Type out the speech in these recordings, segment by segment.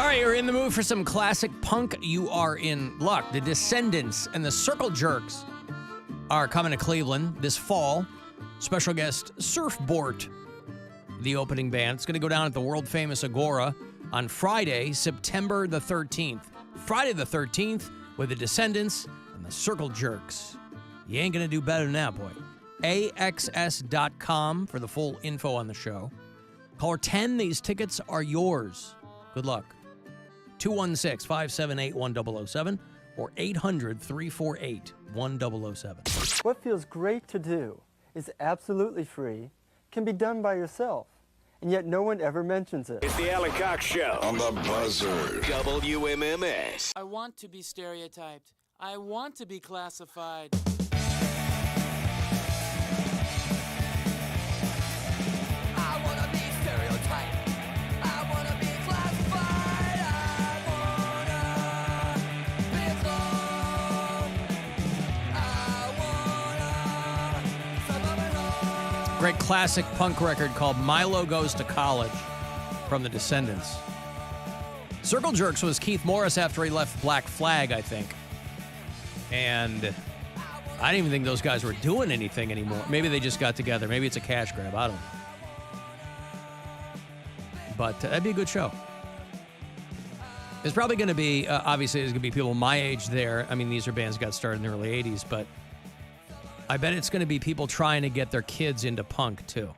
right, you're in the mood for some classic punk. You are in luck. The Descendants and the Circle Jerks are coming to Cleveland this fall. Special guest Surfboard, the opening band. It's going to go down at the world-famous Agora on Friday, September the 13th. Friday the 13th with the Descendants and the Circle Jerks. You ain't going to do better than that, boy. AXS.com for the full info on the show. Caller 10, these tickets are yours. Good luck. 216-578-1007 or 800-348-1007. What feels great to do is absolutely free, can be done by yourself, and yet no one ever mentions it. It's the Alan Cox Show On the buzzer. WMMS. I want to be stereotyped. I want to be classified. I want to be stereotyped. I want to be classified. I want to be alone. I want to Great classic punk record called Milo Goes to College from the Descendants. Circle Jerks was Keith Morris after he left Black Flag, I think. And I didn't even think those guys were doing anything anymore. Maybe they just got together. Maybe it's a cash grab. I don't know. But that'd be a good show. There's probably going to be, obviously, there's going to be people my age there. I mean, these are bands that got started in the early 80s, but I bet it's going to be people trying to get their kids into punk, too.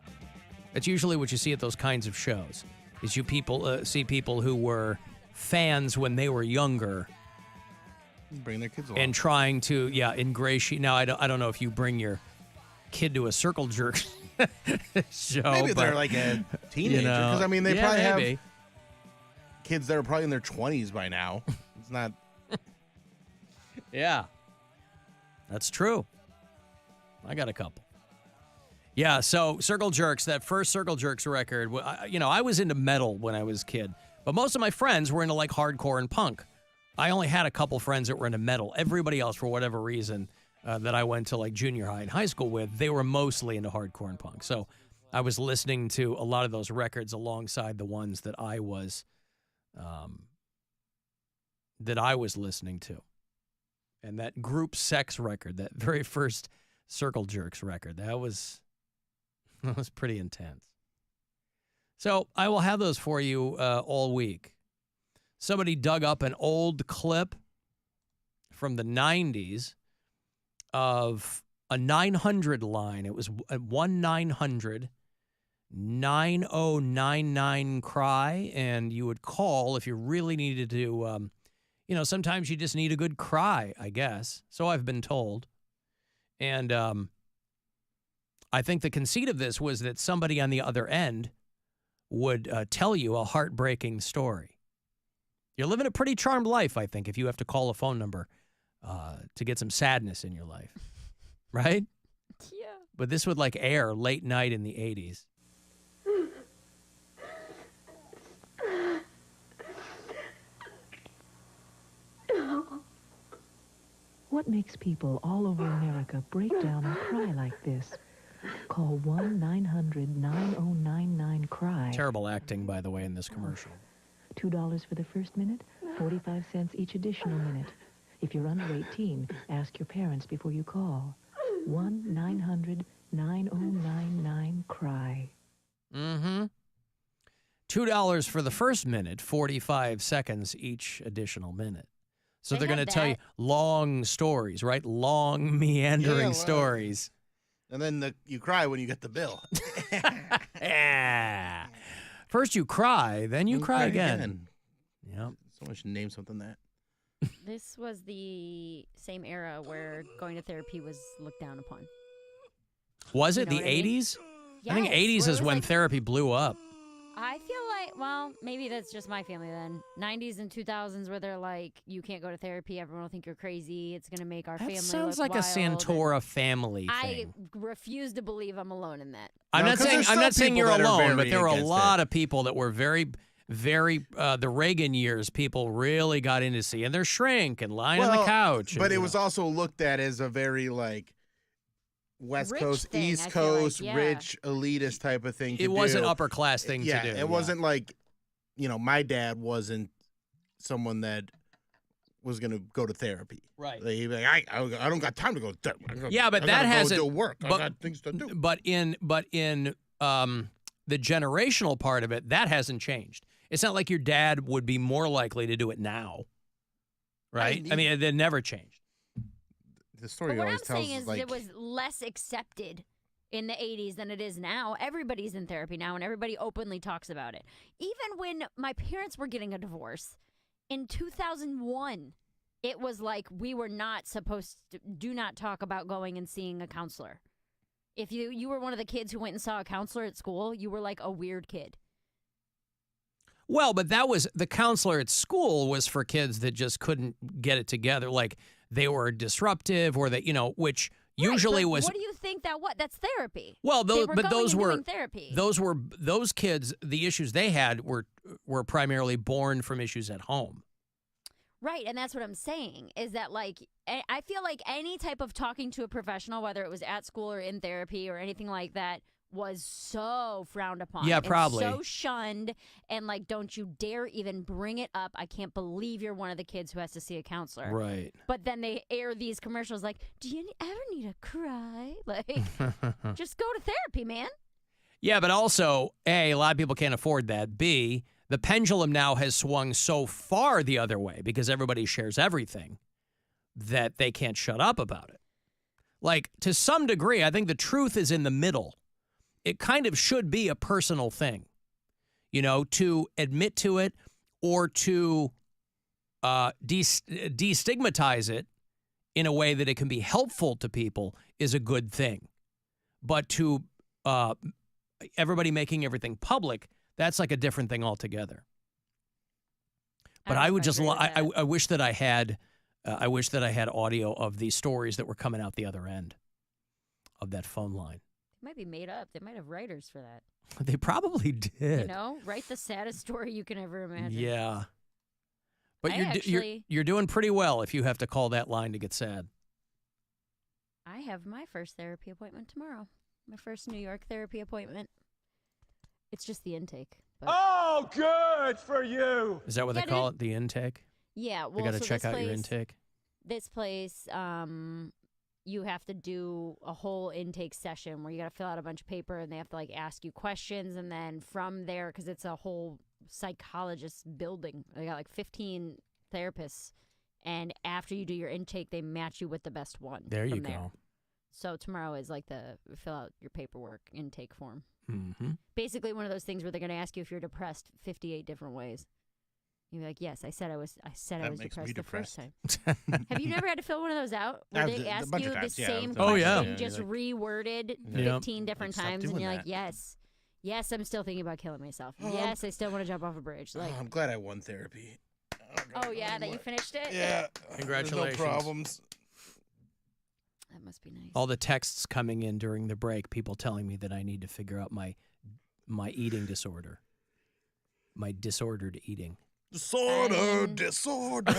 That's usually what you see at those kinds of shows, is you people see people who were fans when they were younger Bring their kids along. and trying to, ingratiate. Now, I don't know if you bring your kid to a Circle Jerk show. Maybe but, they're like a teenager. Because, I mean, they probably maybe. have kids that are probably in their 20s by now. It's not. Yeah. That's true. I got a couple. Yeah, so Circle Jerks, that first Circle Jerks record, I was into metal when I was a kid, but most of my friends were into like hardcore and punk. I only had a couple friends that were into metal. Everybody else, for whatever reason, that I went to like junior high and high school with, they were mostly into hardcore and punk. So I was listening to a lot of those records alongside the ones that I was listening to. And that Group Sex record, that very first Circle Jerks record, that was pretty intense. So I will have those for you all week. Somebody dug up an old clip from the 90s of a 900 line. It was 1-900-9099-CRY, and you would call if you really needed to, sometimes you just need a good cry, I guess. So I've been told. And I think the conceit of this was that somebody on the other end would tell you a heartbreaking story. You're living a pretty charmed life, I think, if you have to call a phone number to get some sadness in your life. Right? Yeah. But this would like air late night in the 80s. What makes people all over America break down and cry like this? Call 1-900-9099-CRY. Terrible acting, by the way, in this commercial. $2 for the first minute, 45 cents each additional minute. If you're under 18, ask your parents before you call. 1-900-9099-CRY. Mm-hmm. $2 for the first minute, 45 seconds each additional minute. So they're going to tell you long stories, right? Long, meandering stories. And then you cry when you get the bill. Yeah. First you cry, then you cry again. Yep. Someone should name something that. This was the same era where going to therapy was looked down upon. Was it You know the what I mean? 80s? I think 80s is when therapy blew up. I feel like, well, maybe that's just my family then. 90s and 2000s where they're like, you can't go to therapy. Everyone will think you're crazy. It's going to make our family look wild. Sounds like a Santora family thing. I refuse to believe I'm alone in that. I'm not saying you're alone, but there were a lot it. of people that were very, very, the Reagan years, people really got into seeing their shrink and lying on the couch. But it was also looked at as a very, like, West Rich Coast, thing, East I feel like, Coast, yeah. rich, elitist type of thing to It was do. an upper class thing to do. It wasn't like, my dad wasn't someone that was going to go to therapy. Right. Like, he'd be like, I don't got time to go to therapy. Yeah, but I that gotta hasn't. go to work. I but- got things to do. But in the generational part of it, that hasn't changed. It's not like your dad would be more likely to do it now, right? I mean, it never changed. The story But what I'm always tells saying us is like it was less accepted in the 80s than it is now. Everybody's in therapy now, and everybody openly talks about it. Even when my parents were getting a divorce in 2001, it was like we were not supposed to do not talk about going and seeing a counselor. If you were one of the kids who went and saw a counselor at school, you were like a weird kid. Well, but that was the counselor at school was for kids that just couldn't get it together, like they were disruptive or that which usually Right, but was. What do you think that what? That's therapy. Well, They those, were but going those and were doing therapy. those kids. The issues they had were primarily born from issues at home. Right, and that's what I'm saying is that, like, I feel like any type of talking to a professional, whether it was at school or in therapy or anything like that, was so frowned upon. Yeah, and probably. so shunned, and, like, don't you dare even bring it up. I can't believe you're one of the kids who has to see a counselor. Right. But then they air these commercials like, do you ever need to cry? Like, just go to therapy, man. Yeah, but also, A, lot of people can't afford that. B, the pendulum now has swung so far the other way because everybody shares everything that they can't shut up about it. Like, to some degree, I think the truth is in the middle. It kind of should be a personal thing, to admit to it or to destigmatize it in a way that it can be helpful to people is a good thing. But to everybody making everything public, that's like a different thing altogether. But I would just, I wish that I had audio of these stories that were coming out the other end of that phone line. It might be made up. They might have writers for that. They probably did. Write the saddest story you can ever imagine. Yeah. But I you're actually- you're doing pretty well if you have to call that line to get sad. I have my first therapy appointment tomorrow. My first New York therapy appointment. It's just the intake. But Oh, good for you. Is that what they Yeah, call dude. it? The intake? yeah, well, They got to so check this out your place- intake. This place, you have to do a whole intake session where you got to fill out a bunch of paper and they have to like ask you questions, and then from there, because it's a whole psychologist building, they got like 15 therapists, and after you do your intake, they match you with the best one. There you from go. So tomorrow is like the fill out your paperwork intake form. Mm-hmm. Basically one of those things where they're going to ask you if you're depressed 58 different ways. You're like, yes, I said I was That makes me depressed the first depressed. time. Have you never had to fill one of those out where I've they d- a ask bunch you of the times, yeah, same I've Oh, yeah. question, just like- reworded Yeah. 15 different Stop times, and doing you're like, that. yes, I'm still thinking about killing myself. Oh, Yes, I still want to jump off a bridge. Like, I'm glad I won therapy. oh yeah, that you finished it. Yeah. Congratulations. No problems. That must be nice. All the texts coming in during the break, people telling me that I need to figure out my eating disorder. My disordered eating. Disorder, disorder,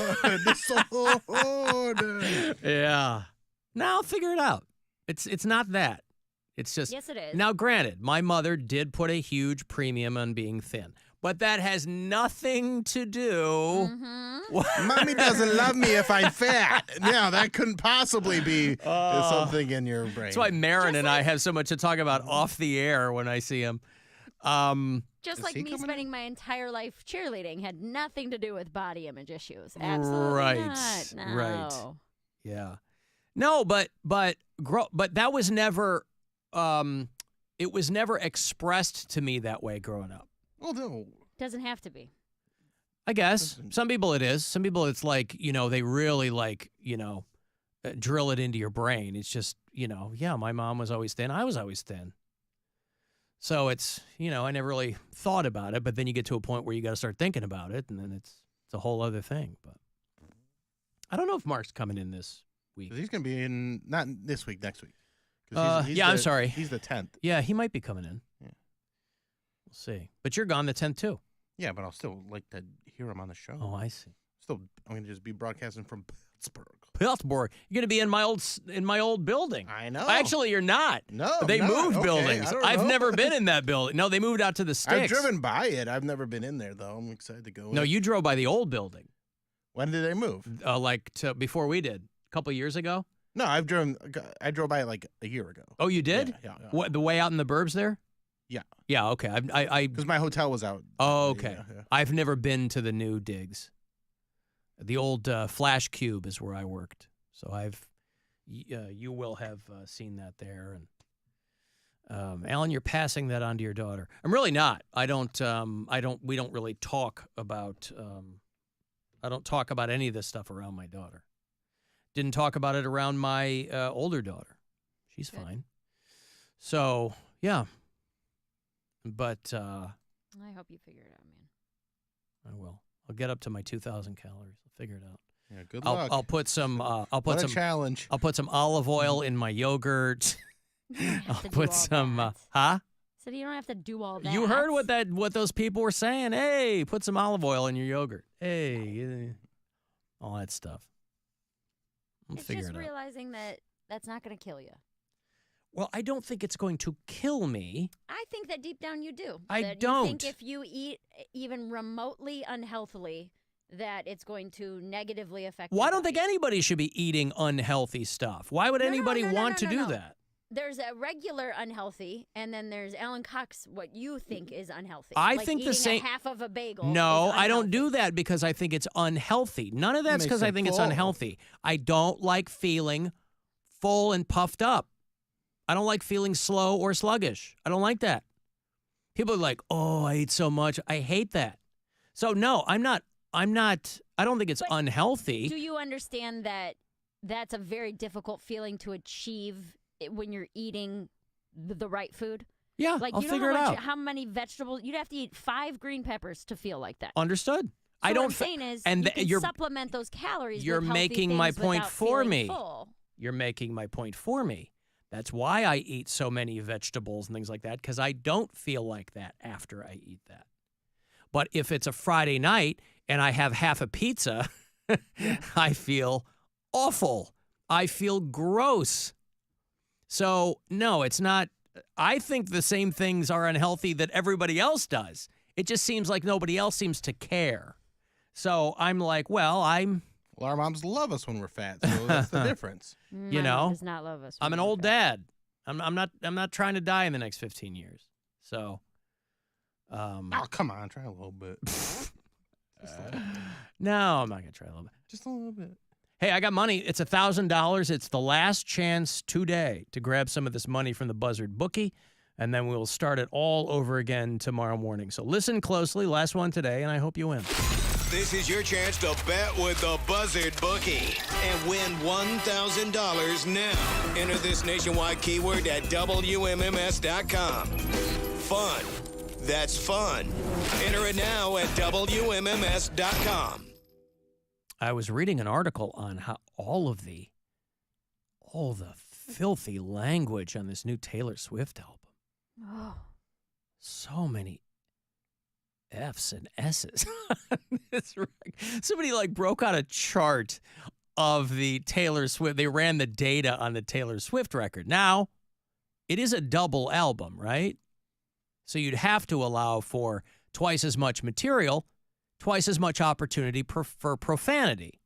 disorder. Yeah. Now I'll figure it out. It's not that. It's just Yes, it is. Now, granted, my mother did put a huge premium on being thin, but that has nothing to do. Mm-hmm. Mommy doesn't love me if I'm fat. Yeah, that couldn't possibly be something in your brain. That's why Marin and I have so much to talk about off the air when I see him. Just Is like he me coming in? spending my entire life cheerleading had nothing to do with body image issues. Absolutely Right, not. No. right. Yeah. No, but that was never it was never expressed to me that way growing up. Oh, no. Doesn't have to be. I guess some people it is. Some people it's like, they really drill it into your brain. It's just, yeah, my mom was always thin. I was always thin. So it's, I never really thought about it, but then you get to a point where you got to start thinking about it, and then it's a whole other thing. But I don't know if Mark's coming in this week. 'Cause he's going to be in, not this week, next week. 'Cause I'm sorry. He's the 10th. Yeah, he might be coming in. Yeah. We'll see. But you're gone the 10th too. Yeah, but I'll still like to hear him on the show. Oh, I see. I'm going to just be broadcasting from Pittsburgh. Pittsburgh. You're going to be in my old building. I know. Actually, you're not. No, they I'm not. moved Okay, buildings. I don't I've know. never been in that building. No, they moved out to the sticks. I've driven by it. I've never been in there though. I'm excited to go. No, in. you drove by the old building. When did they move? Before we did, a couple years ago. No, I drove by it like a year ago. Oh, you did? Yeah. What, the way out in the burbs there? Yeah. Yeah. Okay. Because my hotel was out. Oh, okay. Yeah. I've never been to the new digs. The old Flash Cube is where I worked, so you will have seen that there. And Alan, you're passing that on to your daughter. I'm really not. We don't really talk about. I don't talk about any of this stuff around my daughter. Didn't talk about it around my older daughter. She's fine. So yeah. But I hope you figure it out, man. I will. I'll get up to my 2,000 calories. I'll figure it out. Yeah. Good luck. I'll put some. What a challenge. I'll put some olive oil in my yogurt. I'll put some. So you don't have to do all that. You heard what those people were saying? Hey, put some olive oil in your yogurt. Hey, all that stuff. I'll It's figure just it out. realizing that that's not going to kill you. Well, I don't think it's going to kill me. I think that deep down you do. I that don't. You think if you eat even remotely unhealthily, that it's going to negatively affect Well, your I don't think body. anybody should be eating unhealthy stuff. Why would anybody want to do that? There's a regular unhealthy, and then there's Alan Cox, what you think is unhealthy. I like think the eating same. a half of a bagel. No, is I don't do unhealthy. that because I think it's unhealthy. None of that's Makes because I them think it's full. unhealthy. I don't like feeling full and puffed up. I don't like feeling slow or sluggish. I don't like that. People are like, "Oh, I ate so much." I hate that. So no, I'm not. I don't think it's But unhealthy. Do you understand that that's a very difficult feeling to achieve when you're eating the right food? Yeah, Like I'll you know figure it out. how many vegetables you'd have to eat 5 green peppers to feel like that. Understood. So I what don't. I'm saying is, and you can you're supplement those calories. you're with healthy making my things point without for feeling me. Full. You're making my point for me. That's why I eat so many vegetables and things like that, because I don't feel like that after I eat that. But if it's a Friday night and I have half a pizza, I feel awful. I feel gross. So, no, it's not. I think the same things are unhealthy that everybody else does. It just seems like nobody else seems to care. So I'm like, well, Well, our moms love us when we're fat, so that's the difference. You My know, mom does not love us. I'm when an we're old fat. dad. I'm not trying to die in the next 15 years. So, Oh, come on, try a little bit. no, I'm not gonna try a little bit. Just a little bit. Hey, I got money. It's $1,000. It's the last chance today to grab some of this money from the Buzzard bookie, and then we'll start it all over again tomorrow morning. So listen closely. Last one today, and I hope you win. This is your chance to bet with the Buzzard Bookie and win $1,000 now. Enter this nationwide keyword at WMMS.com. Fun. That's fun. Enter it now at WMMS.com. I was reading an article on how all the filthy language on this new Taylor Swift album. Oh, So many F's and S's. Somebody broke out a chart of the Taylor Swift. They ran the data on the Taylor Swift record. Now, it is a double album, right? So you'd have to allow for twice as much material, twice as much opportunity for profanity.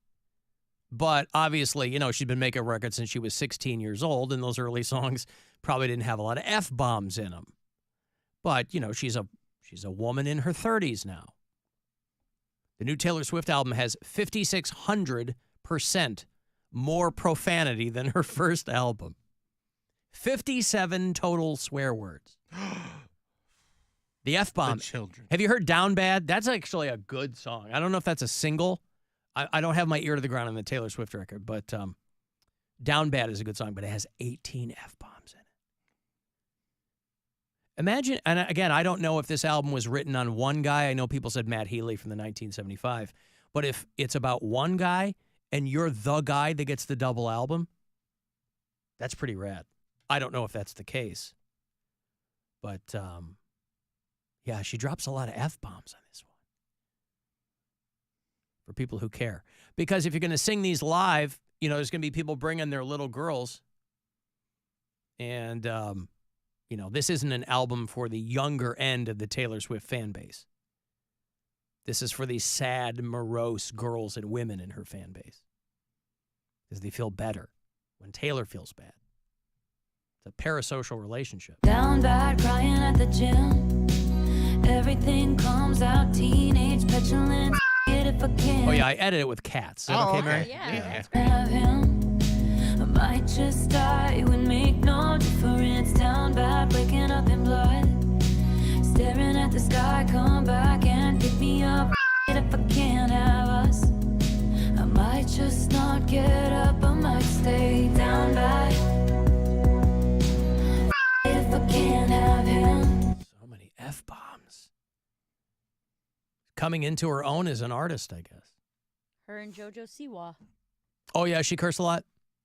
But obviously, she'd been making records since she was 16 years old, and those early songs probably didn't have a lot of F-bombs in them. But, she's a woman in her 30s now. The new Taylor Swift album has 5,600% more profanity than her first album. 57 total swear words. The F-bomb. The children. Have you heard Down Bad? That's actually a good song. I don't know if that's a single. I don't have my ear to the ground on the Taylor Swift record, but Down Bad is a good song, but it has 18 F-bombs in it. Imagine, and again, I don't know if this album was written on one guy. I know people said Matt Healy from the 1975, but if it's about one guy and you're the guy that gets the double album, that's pretty rad. I don't know if that's the case, but yeah, she drops a lot of F-bombs on this one for people who care. Because if you're going to sing these live, there's going to be people bringing their little girls. And, this isn't an album for the younger end of the Taylor Swift fan base. This is for these sad, morose girls and women in her fan base. Because they feel better when Taylor feels bad. It's a parasocial relationship. Down bad, crying at the gym. Everything comes out, teenage petulant. Get if I can. Oh, yeah, I edit it with cats. Is that okay, Mary? Yeah, that's Have him. I might just die, it would make no difference. Down bad, waking up in blood. Staring at the sky, come back and pick me up. If I can't have us, I might just not get up, I might stay down bad. If I can't have him. So many F-bombs. Coming into her own as an artist, I guess. her and JoJo Siwa. Oh, yeah, she cursed a lot?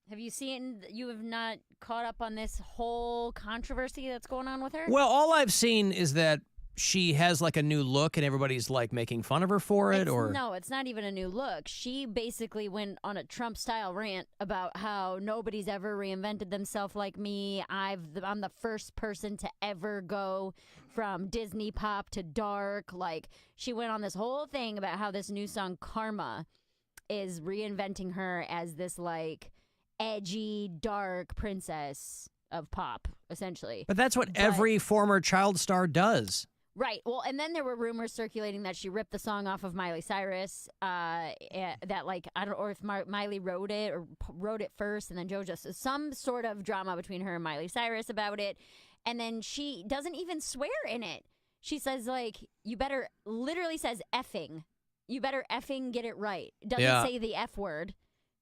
Have you seen? You have not caught up on this whole controversy that's going on with her? Well, all I've seen is that she has like a new look and everybody's like making fun of her for it, or no, it's not even a new look. She basically went on a Trump-style rant about how nobody's ever reinvented themselves like me. I'm the first person to ever go from Disney pop to dark. Like, she went on this whole thing about how this new song Karma is reinventing her as this like edgy, dark princess of pop, essentially. But that's what every former child star does. Right. Well, and then there were rumors circulating that she ripped the song off of Miley Cyrus. That like I don't know if Miley wrote it or wrote it first, and then JoJo. So some sort of drama between her and Miley Cyrus about it. And then she doesn't even swear in it. She says like, "You better," literally says effing. You better effing get it right. It doesn't say the F word.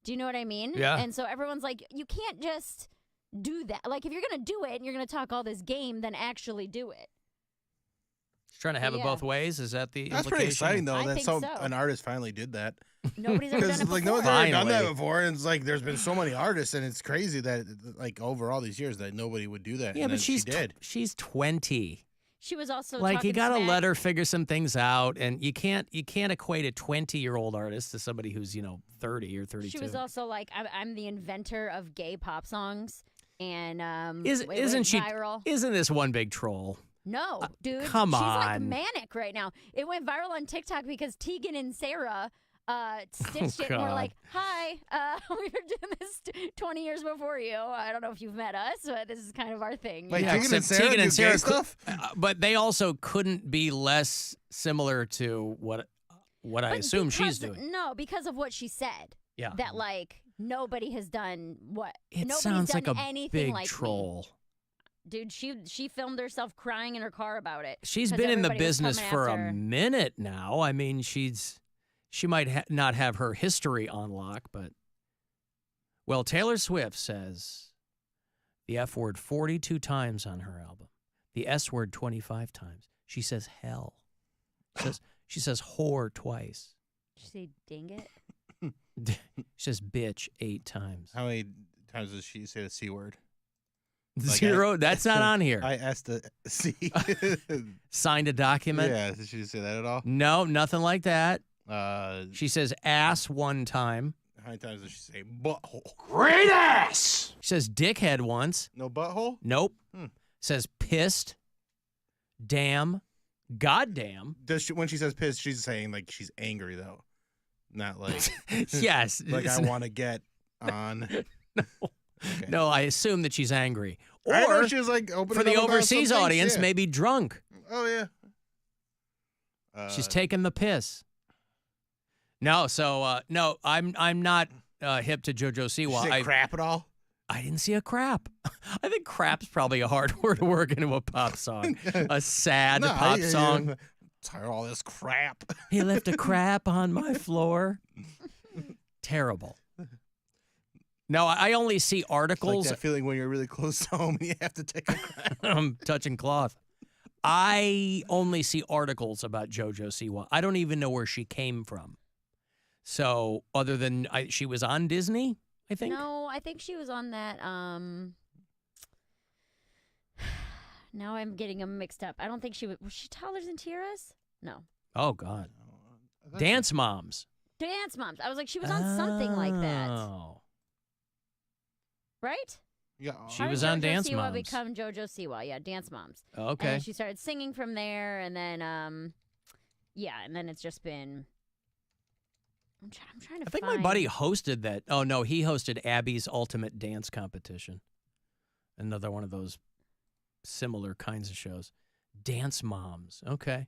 Do you know what I mean? Yeah. And so everyone's like, you can't just do that. Like, if you're gonna do it and you're gonna talk all this game, then actually do it. She's trying to have it both ways. Is that the That's implication? pretty exciting, though, I that think so. an artist finally did that. Nobody's ever done it Because like before. no one's ever done that Finally. before, and it's like there's been so many artists, and it's crazy that like over all these years that nobody would do that. Yeah, and but then she's she did. she's 20. She was also Like, you talking gotta smack. let her figure some things out, and you can't equate a 20-year-old artist to somebody who's 30 or 32. She was also like, I'm the inventor of gay pop songs, and it went isn't she? viral. Isn't this one big troll? No, dude. come She's like on. manic right now. It went viral on TikTok because Tegan and Sarah stitched it and were God. like, hi, we were doing this 20 years before you. I don't know if you've met us, but this is kind of our thing. Like, you know? Tegan and except Sarah Tegan and do gay Sarah stuff? but they also couldn't be less similar to what I But assume she's because- doing. No, because of what she said. Yeah. That, like, nobody has done what? It Nobody's sounds done like a anything big like me. troll. Dude, she filmed herself crying in her car about it. She's 'cause been in the everybody was business coming for after a her. minute now. I mean, she might not have her history on lock, but well, Taylor Swift says the F word 42 times on her album, the S word 25 times. She says hell. She says whore twice. Did you say ding it? She says bitch 8 times. How many times does she say the C word? Like, 0. That's not on here. I asked the C. Signed a document. Yeah, did she say that at all? No, nothing like that. How She says ass 1 time. many times does she say butthole? Great ass! She says dickhead once. No butthole? Nope. Hmm. Says pissed. Damn. Goddamn. Does she, when she says pissed, she's saying like she's angry though, not like Yes. like I want to get on. Okay. No, I assume that she's angry. I know Or she was like opening for the up about overseas some things, audience, yeah. maybe drunk. Oh yeah. She's taking the piss. No, so no, I'm not hip to JoJo Did she Siwa. say crap at all? I didn't see a crap. I think crap's probably a hard word to work into a pop song. A sad No, pop song. Tired of all this crap. He left a crap on my floor. Terrible. No, I only see It's like articles. that feeling when you're really close to home and you have to take a crap. I'm touching cloth. I only see articles about JoJo Siwa. I don't even know where she came from. So, other than she was on Disney, I think. No, I think she was on that. Now I'm getting them mixed up. I don't think she was she Toddlers and Tiaras? No. Oh God. Dance Moms. Dance Moms. I was like, she was on something like that. Oh. right? Yeah. She How was did on JoJo Dance Siwa Moms. become JoJo Siwa? Yeah, Dance Moms. And Okay. then she started singing from there, and then and then it's just been. I'm trying to. I think my buddy hosted that. Oh no, he hosted Abby's Ultimate Dance Competition. Another one of those similar kinds of shows. Dance Moms. Okay.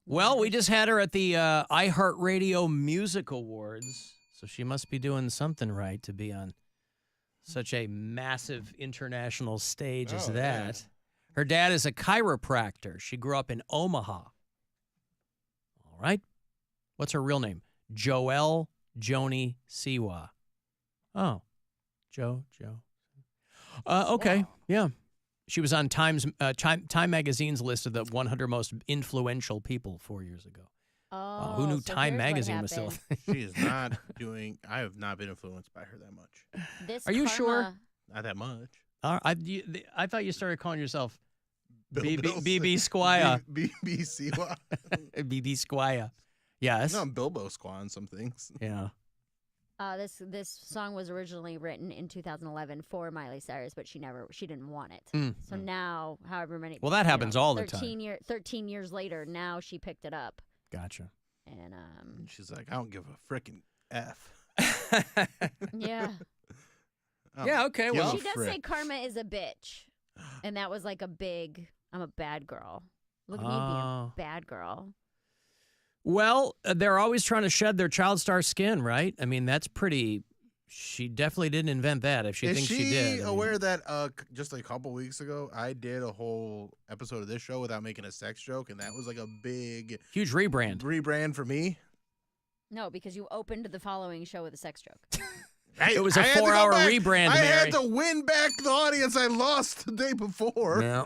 Well, we just had her at the iHeartRadio Music Awards, so she must be doing something right to be on such a massive international stage as Oh, that. yeah. Her dad is a chiropractor. She grew up in Omaha. All right. What's her real name? Joelle Joni Siwa. Oh, Joe. Okay. Wow. Yeah. She was on Time Magazine's list of the 100 most influential people 4 years ago. Oh, who knew so Time here's what Magazine was still? happened. She is not doing. I have not been influenced by her that much. This Are you sure? karma- Not that much. I thought you started calling yourself Bill BB Squire. BB Siwa. BB Squire. Yes. No, I'm Bilbo Squaw on some things. Yeah. This song was originally written in 2011 for Miley Cyrus, but she didn't want it. Mm. So now, however many. Well, that happens all the 13 years later, now she picked it up, Gotcha. and She's like, I don't give a freaking F. yeah. Yeah, okay, Give well. a She does frick. say karma is a bitch, and that was like a big. I'm a bad girl. Look at me being a Oh. bad girl. Well, they're always trying to shed their child star skin, right? I mean, that's pretty. She definitely didn't invent that. If she Is thinks she she did, I mean- aware that just a couple weeks ago, I did a whole episode of this show without making a sex joke, and that was like a big Huge rebrand. rebrand for me. No, because you opened the following show with a sex joke. It was a I had to go 4-hour back. rebrand, I Mary. had to win back the audience I lost the day before. Yeah.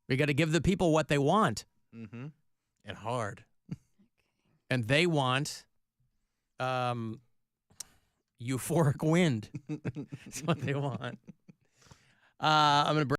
We got to give the people what they want, Mm-hmm. And hard. and they want euphoric wind. That's what they want. I'm going to